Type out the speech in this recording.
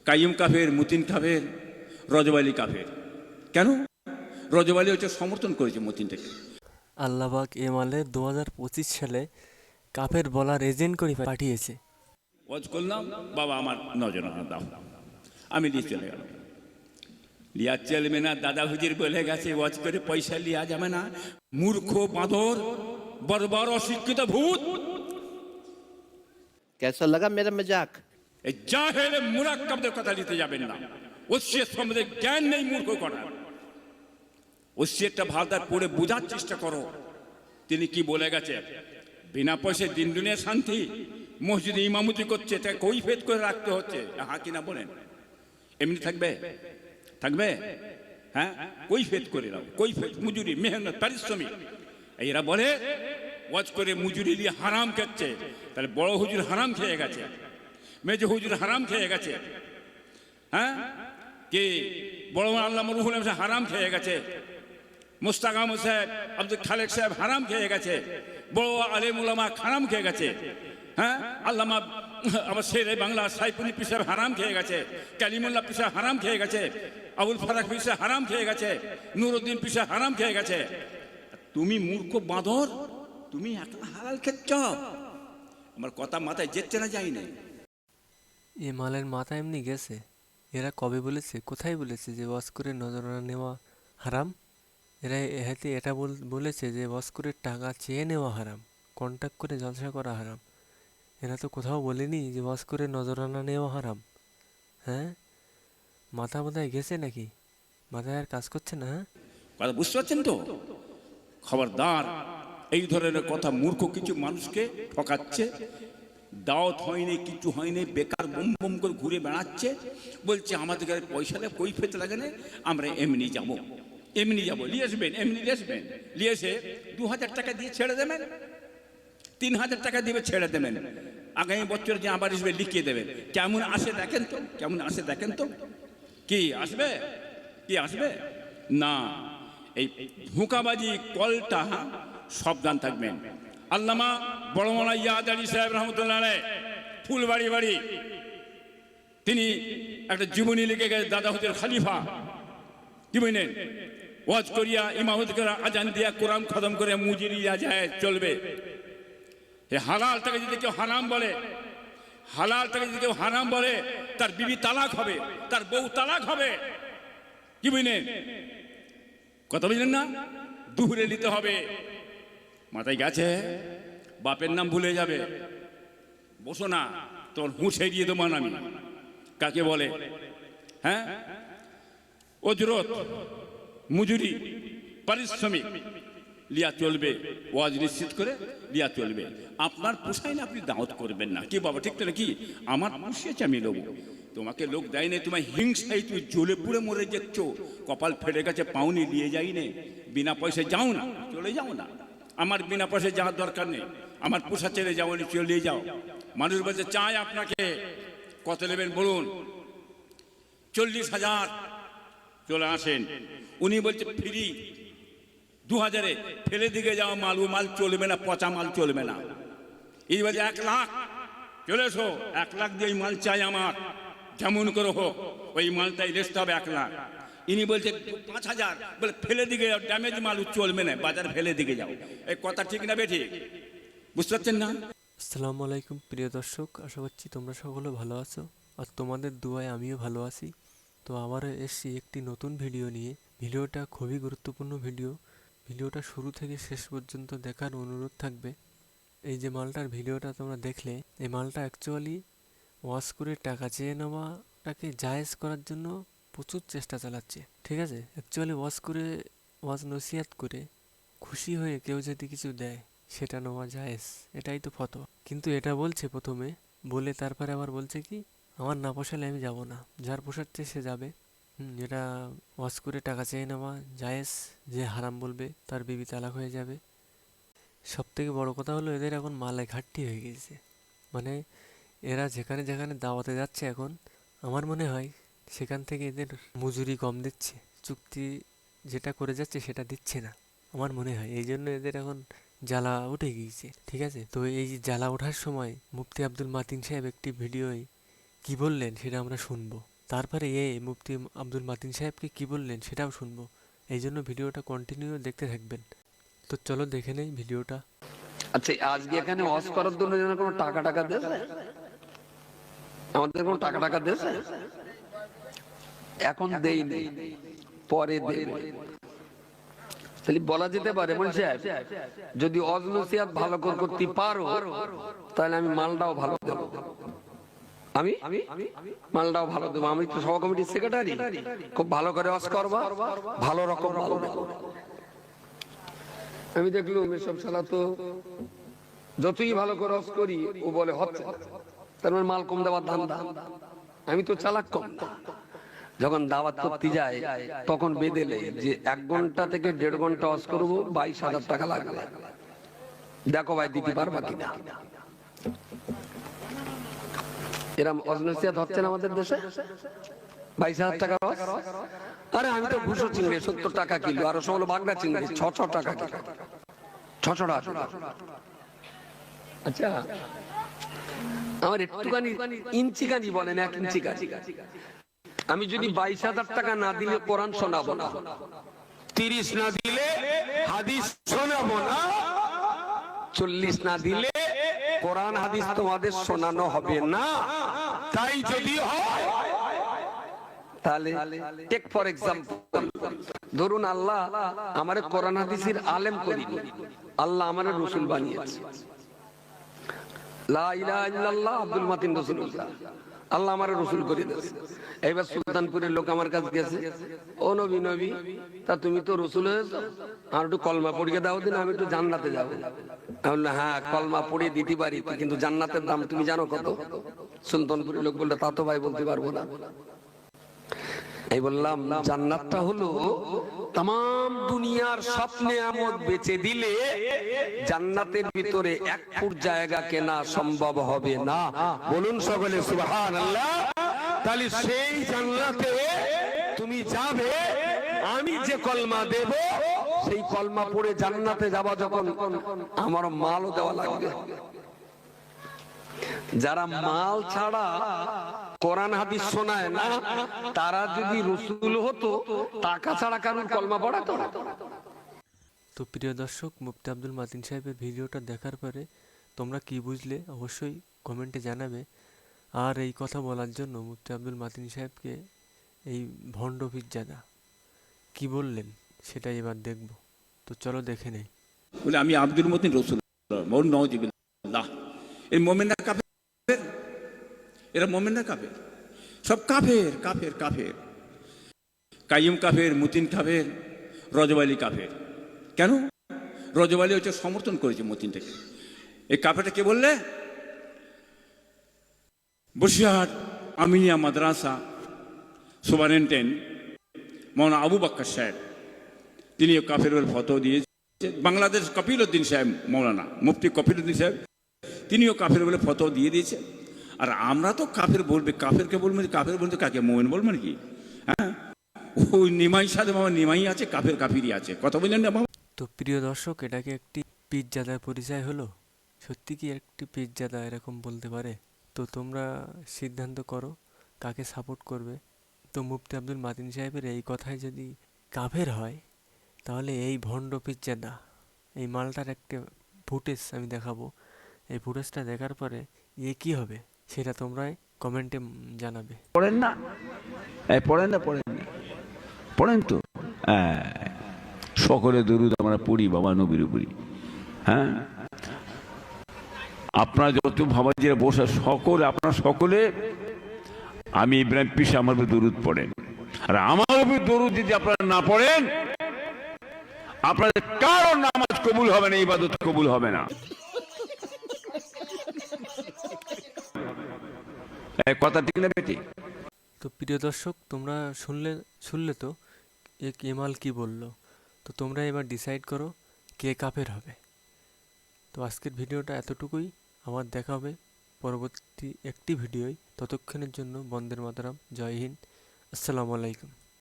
কাইয়ুম কাফের, মতিন কাফের, রজব আলী কাফের। কেন? রজব আলী হচ্ছে সমর্থন করেছে মতিনটাকে। আল্লাহবাক এ মালে 2025 সালে কাফের বলার এজেন্ট করে পাঠিয়েছে। ওয়াজ করলাম, বাবা আমার নজরানা দাও, আমি নিয়ে চলে গেলাম। লিয়া চলবে না, দাদা হুজুর বলে গেছে ওয়াজ করে পয়সা লিয়া যাবে না, মূর্খ বাঁদর, বর্বর অশিক্ষিত ভূত। कैसा लगा मेरा मजाक? এই জাহেলে মুরাক্কাবদের কথা নিতে যাবেন না। ওসিয়ত সম্বন্ধে জ্ঞান নেই মূর্খ করার। ওসিয়তটা ভালদার পড়ে বোঝার চেষ্টা করো। তিনি কি বলে গেছে? বিনা পয়সায় দিন দুনিয়া শান্তি, মসজিদে ইমামতি করছে, তাকে কৈফিয়ত করে রাখতে হচ্ছে। হ্যাঁ কিনা বলেন? এমনি থাকবে? থাকবে? হ্যাঁ, কৈফিয়ত করে রাখো, কৈফিয়ত, মজুরি, মেহনত, পারিশ্রমিক। এরা বলে ওয়াজ করে মজুরি নিয়ে হারাম খাচ্ছে। তাহলে বড় হুজুর হারাম খেয়ে গেছে, মেজ হুজুর হারাম খেয়ে গেছে, হ্যাঁ কি বড় আল্লামা রুহুল আমিন সাহেব হারাম খেয়ে গেছে, মুস্তাক আহমদ সাহেব, আব্দুল খালেক সাহেব হারাম খেয়ে গেছে, বড় আলেম উলামা হারাম খেয়ে গেছে, হ্যাঁ আল্লামা আমার শেরে বাংলা সাইফুনি পীর সাহেব হারাম খেয়ে গেছে, কালিমুল্লাহ পীর সাহেব হারাম খেয়ে গেছে, আবুল ফারাক পীর সাহেব হারাম খেয়ে গেছে, নুরুদ্দিন পীর সাহেব হারাম খেয়ে গেছে। তুমি মূর্খ বাঁদর, তুমি একলা হালাল খেচ্ছ। আমার কথা মাথায় যেতে না, যাই নাই। এ মালের মাথা এমনি গেছে। এরা কবে বলেছে, কোথায় বলেছে যে ওয়াজ করে নজরানা নেওয়া হারাম? এরা এহাতে এটা বলেছে যে ওয়াজ করে টাকা চেয়ে নেওয়া হারাম, কন্ট্যাক্ট করে জলসা করা হারাম। এরা তো কোথাও বলেনি যে ওয়াজ করে নজরানা নেওয়া হারাম। হ্যাঁ, মাথা বোধহয় গেছে নাকি? মাথায় আর কাজ করছে না? হ্যাঁ, কথা বুঝতে পারছেন তো? খবরদার, এই ধরনের কথা মূর্খ কিছু মানুষকে ঠকাচ্ছে। দাওয়াত হয়নি, কিছু হয়নি, বেকার বম বম করে ঘুরে বেড়াচ্ছে, বলছে আমাদের কাছে পয়সা নেই, কৈফিয়ত লাগে না, আমরা এমনি যাব, এমনি যাব। নিয়ে আসবেন, এমনি নিয়ে আসবেন, নিয়ে এসে 2000 টাকা দিয়ে ছেড়ে দেবেন, 3000 টাকা দিয়ে ছেড়ে দেবেন, আগামী বছর যে আবার আসবে লিখিয়ে দেবেন। কেমন আসে দেখেন তো, কেমন আসে দেখেন তো। কি আসবে? কি আসবে না? এই হুঁকাবাজি কলটা সাবধান থাকবেন। আল্লামা বড় মাওলানা ইয়াদ আলী সাহেব রহমতুল্লাহ আলাইহি, ফুলবাড়ি বাড়ি, তিনি একটা জীবনী লিখে গেছে, দাদা হুজুর খলিফা। কি বলেন? ওয়াজ করিয়া ইমামত করে আজান দিয়া কোরআন খতম করে মুজিরিয়া যায় চলবে। এই হালালটাকে যদি কেউ হারাম বলে, হালালটাকে যদি কেউ হারাম বলে, তার বিবি তালাক হবে, তার বউ তালাক হবে। কি বুঝলেন? কথা বুঝলেন না? দুহুরে নিতে হবে। মাথায় গেছে? বাপের নাম ভুলে যাবে, বসো না, তোর হুঁছে দিয়ে দেবো আমি। কাকে বলে? হ্যাঁ, অজরত, মজুরি, পারিশ্রমিক লিয়া চলবে, ওয়াজ নিশ্চিত করে লিয়া চলবে। আপনার পোষায় না, আপনি দাওয়াত করবেন না। কি বাবা, ঠিক তো নাকি? আমার পুষিয়েছে, আমি লোক, তোমাকে লোক দেয় না, তোমার হিংসাই তুমি জ্বলে পুড়ে মরে যাচ্ছ। কপাল ফেটে গেছে, পাউনি নিয়ে যাই নে, বিনা পয়সায় যাও না, চলে যাও না। আমার বিনা পয়সায় যাওয়ার দরকার নেই, আমার পোষা ছেড়ে যাও, চলে যাও। মানুষ বলছে চায় আপনাকে, কত নেবেন বলুন? 40,000, চলে আসেন। উনি বলছে ফ্রি, 2000-এ ফেলে দিকে যাওয়া মাল, ও মাল চলবে না, পচা মাল চলবে না। এই বলছে 1 লাখ, চলে এসো, 1 লাখ দিয়ে মাল চাই আমার, যেমন করে হোক ওই মালটাই রেস্ট হবে 1 লাখ। ইনি বলছে 5,000, বলে ফেলে দিকে যাও, ড্যামেজ মাল চলবে না, বাজার ফেলে দিকে যাও। এই কথা ঠিক না বেঠিক? বুঝতে পারছেন না? আসসালামু আলাইকুম প্রিয় দর্শক, আশা করছি তোমরা সকলে ভালো আছো, আর তোমাদের দুয়ায় আমিও ভালো আছি। তো আবারও এসছি একটি নতুন ভিডিও নিয়ে। ভিডিওটা খুবই গুরুত্বপূর্ণ ভিডিও, ভিডিওটা শুরু থেকে শেষ পর্যন্ত দেখার অনুরোধ থাকবে। এই যে মালটার ভিডিওটা তোমরা দেখলে, এই মালটা অ্যাকচুয়ালি ওয়াশ করে টাকা চেয়ে নেওয়াটাকে জায়েজ করার জন্য প্রচুর চেষ্টা চালাচ্ছে। ঠিক আছে, অ্যাকচুয়ালি ওয়াশ করে, ওয়াজ নসিহাত করে খুশি হয়ে কেউ যদি কিছু দেয় সেটা নেওয়া জায়েজ, এটাই তো ফতোয়া। কিন্তু এটা বলছে প্রথমে, বলে তারপরে আবার বলছে কি আমার না পোষালে আমি যাব না, যার পোষাচ্ছে সে যাবে। এটা ওয়াশ করে টাকা চেয়ে নেওয়া জায়েজ, যে হারাম বলবে তার বিবি তালাক হয়ে যাবে। সব থেকে বড় কথা হলো এদের এখন মালে ঘাটতি হয়ে গেছে। মানে এরা যেখানে যেখানে দাওয়াতে যাচ্ছে এখন, আমার মনে হয় সেখান থেকে এদের মজুরি কম দিচ্ছে, চুক্তি যেটা করে যাচ্ছে সেটা দিচ্ছে না, আমার মনে হয়। এই জন্য এদের এখন জ্বালা উঠে গিয়েছে। ঠিক আছে, তো এই জ্বালা ওঠার সময় মুফতি আব্দুল মাতিন সাহেব একটি ভিডিওয় কি বললেন সেটা আমরা শুনবো। তারপরে মুফতি আব্দুল মাতিন সাহেবকে কি বললেন সেটাও শুনবো। এই জন্য ভিডিওটা কন্টিনিউ দেখতে থাকবেন। তো চলো দেখে নেই ভিডিওটা। আচ্ছা, আজকে এখানে ওয়াজ করার জন্য যেন কোনো টাকা দেছে, আমাদের কোনো টাকা দেছে? এখন দেই নেই, পরে দেবে। তাহলে বলা যেতে পারে বলছে, যদি ওয়াজ নসিহত ভালো করতে পারো তাহলে আমি মালটাও ভালো দেবো, আমি মালটাও ভালো দেবো। আমি তো সভা কমিটির সেক্রেটারি, খুব ভালো করে ওয়াজ করবা, ভালো রকম ভালো দেবো। আমি দেখলাম এসব শালা তো যতই ভালো করে ওয়াজ করি ও বলে হচ্ছে, তার মানে মাল কম দেওয়ার ধান্দা। আমি তো চালাক কম না, যখন দাওয়াত করতে যায় তখন বেঁধে নেই যে 1 ঘন্টা থেকে 1.5 ঘন্টা ওয়াজ করবো, 22,000 টাকা লাগবে, দেখো ভাই দিতে পারবা কিনা। এরকম ওয়াজ নসিহত হচ্ছে না আমাদের দেশে? 22,000 টাকা ওয়াজ। আরে আমি তো ঘুষো চিংড়ি 70 টাকা কিলো, আর ওসব হলো বাগদা চিংড়ি 600 টাকা কিলো, 600 টাকা। আচ্ছা, আমার একটুখানি ইঞ্চিকানি বলেন, 1 ইঞ্চি কানি। আমি যদি 22,000 টাকা না দিলে কোরআন শোনাবো না, 30 না দিলে হাদিস শোনাবো না, 40 না দিলে কোরআন হাদিস তোমাদের শোনানো হবে না। তাই যদি হয় তাহলে টেক ফর এক্সাম্পল, ধরুন আল্লাহ আমারে কোরআন হাদিসের আলেম করিল, আল্লাহ আমারে রাসূল বানিয়েছে, লা ইলাহা ইল্লাল্লাহ আব্দুল মাতিন রাসূলুল্লাহ, আল্লাহ আমারে রাসূল করে দিয়েছে। এবার সুলতানপুরের লোক আমার কাছে গেছে, ও নবী তা তুমি তো রাসূল হয়েছো, আর একটু কলমা পড়িয়ে দাও দিন, আমি একটু জান্নাতে যাবো। আমি বললাম হ্যাঁ কলমা পড়িয়ে দিতে পারি, কিন্তু জান্নাতের দাম তুমি জানো কত? সুলতানপুরের লোক বললো তা তো ভাই বলতে পারবো না। এই বললাম জান্নাতটা হলো তাম দুনিয়ার সব নেয়ামত বেচে দিলে জান্নাতের ভিতরে 1 ফুট জায়গা কেনা সম্ভব হবে না। বলুন সকলে সুবহানাল্লাহ। তাহলে সেই জান্নাতে তুমি যাবে, আমি যে কলমা দেব সেই কলমা পড়ে জান্নাতে যাবা যখন, আমার মালও দেওয়া লাগবে। যারা মাল ছাড়া কোরআন হাদিস শোনায় না, তারা যদি রাসূল হতো, টাকা ছাড়া কারণ কলমা পড়াতো না। তো প্রিয় দর্শক, মুফতি আব্দুল মাতিন সাহেবের ভিডিওটা দেখার পরে তোমরা কি বুঝলে অবশ্যই কমেন্টে জানাবে। আর এই কথা বলার জন্য মুফতি আব্দুল মাতিন সাহেবকে এই ভণ্ড পীরজাদা কি বললেন সেটা এবার দেখব। তো চলো দেখে নেই। বলে আমি আব্দুল মতিন রসুল, এই মোমেন না কাফের, এরা মোমেন না কাফের, সব কাফের কাফের কাফের। কাইয়ুম কাফের, মতিন কাফের, রজব আলী কাফের। কেন? রজব আলী হচ্ছে সমর্থন করেছে মতিনটাকে। এই কাফেরটা কে বললে? বসিরহাট আমিনিয়া মাদ্রাসা সুপারিনটেন্ডেন্ট মৌলানা আবু বক্কর সাহেব, তিনি কাফের বলে ফতোয়া দিয়েছে। বাংলাদেশ কপিলউদ্দিন সাহেব, মৌলানা মুফতি কপিলউদ্দিন সাহেব, তিনিও কাফের বলে ফতোয়া দিয়ে দিয়েছে। আর আমরা তো কাফের বলবে, কাফেরকে বলবো, কাফের বলতে কাকে মোমেন বলবো নাকি? হ্যাঁ, ওই নিমাই সাথে বাবা নিমাই আছে, কাফের কাফিরই আছে, কথা বললেন না বাবা। তো প্রিয় দর্শক, এটাকে একটি পীরজাদার পরিচয় হলো? সত্যি কি একটি পীরজাদা এরকম বলতে পারে? তো তোমরা সিদ্ধান্ত করো কাকে সাপোর্ট করবে। তো মুফতি আব্দুল মাতিন সাহেবের এই কথায় যদি কাফের হয়, তাহলে এই ভণ্ড পীরজাদা এই মালটার একটা ফুটেজ আমি দেখাবো। এই ফুটেজটা দেখার পরে কি হবে সেটা তোমরাই কমেন্টে জানাবে। পড়েন না? পড়েন না? পড়েন তো। সকলে দরুদ আমরা পড়ি বাবা নবীর উপরই। হ্যাঁ, আপনারা যত ভাবাজিরা বসে সকলে, আপনারা সকলে আমি ইব্রাহিম পিসা আমার উপর দরুদ পড়েন। আর আমার উপর দরুদ যদি আপনারা না পড়েন, আপনাদের কারো নামাজ কবুল হবে না, ইবাদত কবুল হবে না। কথা ঠিক না বেটি? তো প্রিয় দর্শক, তোমরা শুনলে তো কেমাল কি বললো। তো তোমরা এবার ডিসাইড করো কে কাফের হবে। তো আজকের ভিডিওটা এতটুকুই। আমার দেখা হবে পরবর্তী একটি ভিডিওয়। ততক্ষণের জন্য বন্দের মাতরম, জয় হিন্দ, আসসালামু আলাইকুম।